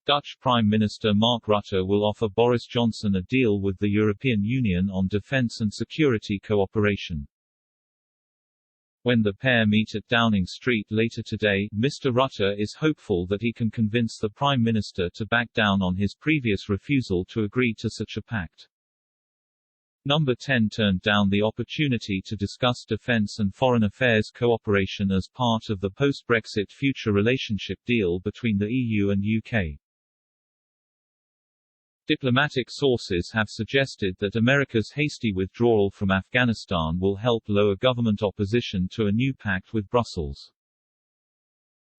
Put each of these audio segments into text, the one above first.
Dutch Prime Minister Mark Rutte will offer Boris Johnson a deal with the European Union on defence and security cooperation. When the pair meet at Downing Street later today, Mr. Rutte is hopeful that he can convince the Prime Minister to back down on his previous refusal to agree to such a pact. Number 10 turned down the opportunity to discuss defence and foreign affairs cooperation as part of the post-Brexit future relationship deal between the EU and UK. Diplomatic sources have suggested that America's hasty withdrawal from Afghanistan will help lower government opposition to a new pact with Brussels.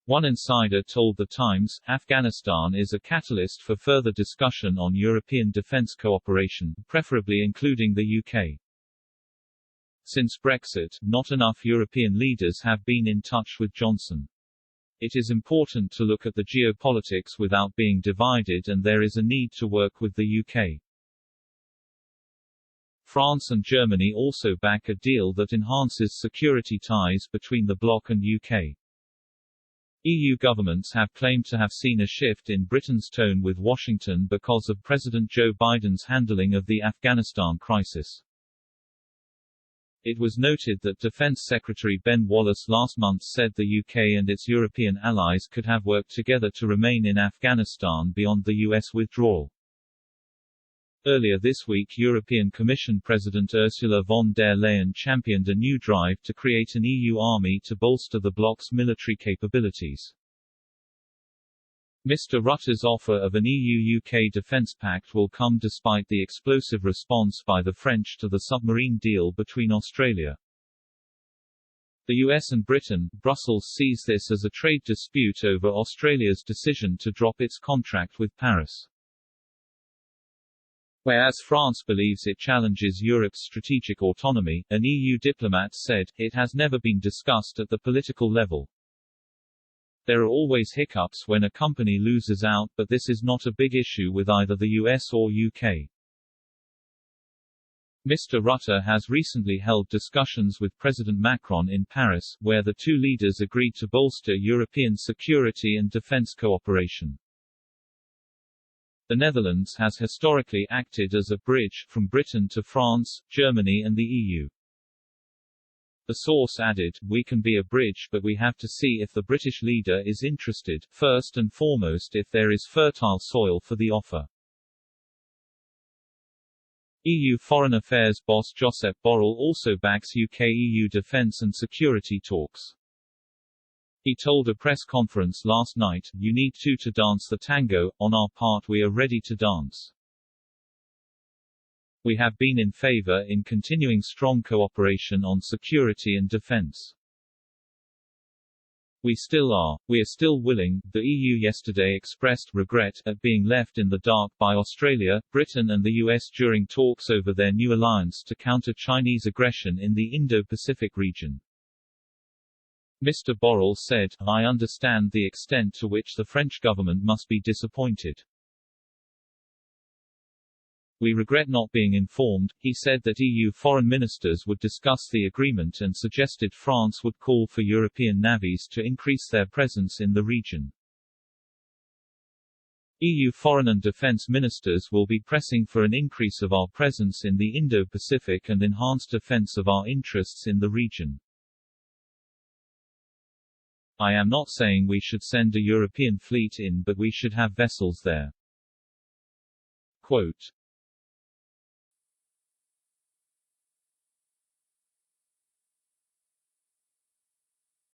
One insider told The Times, Afghanistan is a catalyst for further discussion on European defence cooperation, preferably including the UK. Since Brexit, not enough European leaders have been in touch with Johnson. It is important to look at the geopolitics without being divided, and there is a need to work with the UK. France and Germany also back a deal that enhances security ties between the bloc and UK. EU governments have claimed to have seen a shift in Britain's tone with Washington because of President Joe Biden's handling of the Afghanistan crisis. It was noted that Defence Secretary Ben Wallace last month said the UK and its European allies could have worked together to remain in Afghanistan beyond the US withdrawal. Earlier this week, European Commission President Ursula von der Leyen championed a new drive to create an EU army to bolster the bloc's military capabilities. Mr. Rutte's offer of an EU-UK defence pact will come despite the explosive response by the French to the submarine deal between Australia. The US and Britain, Brussels sees this as a trade dispute over Australia's decision to drop its contract with Paris. Whereas France believes it challenges Europe's strategic autonomy, an EU diplomat said, it has never been discussed at the political level. There are always hiccups when a company loses out, but this is not a big issue with either the US or UK. Mr. Rutte has recently held discussions with President Macron in Paris, where the two leaders agreed to bolster European security and defence cooperation. The Netherlands has historically acted as a bridge from Britain to France, Germany and the EU. The source added, "We can be a bridge, but we have to see if the British leader is interested, first and foremost if there is fertile soil for the offer." EU Foreign Affairs boss Josep Borrell also backs UK-EU defence and security talks. He told a press conference last night, "You need two to dance the tango, on our part we are ready to dance. We have been in favour in continuing strong cooperation on security and defence. We still are. We are still willing." The EU yesterday expressed regret at being left in the dark by Australia, Britain and the US during talks over their new alliance to counter Chinese aggression in the Indo-Pacific region. Mr. Borrell said, "I understand the extent to which the French government must be disappointed. We regret not being informed." He said that EU foreign ministers would discuss the agreement and suggested France would call for European navies to increase their presence in the region. EU foreign and defence ministers will be pressing for an increase of our presence in the Indo-Pacific and enhanced defence of our interests in the region. I am not saying we should send a European fleet in, but we should have vessels there. Quote,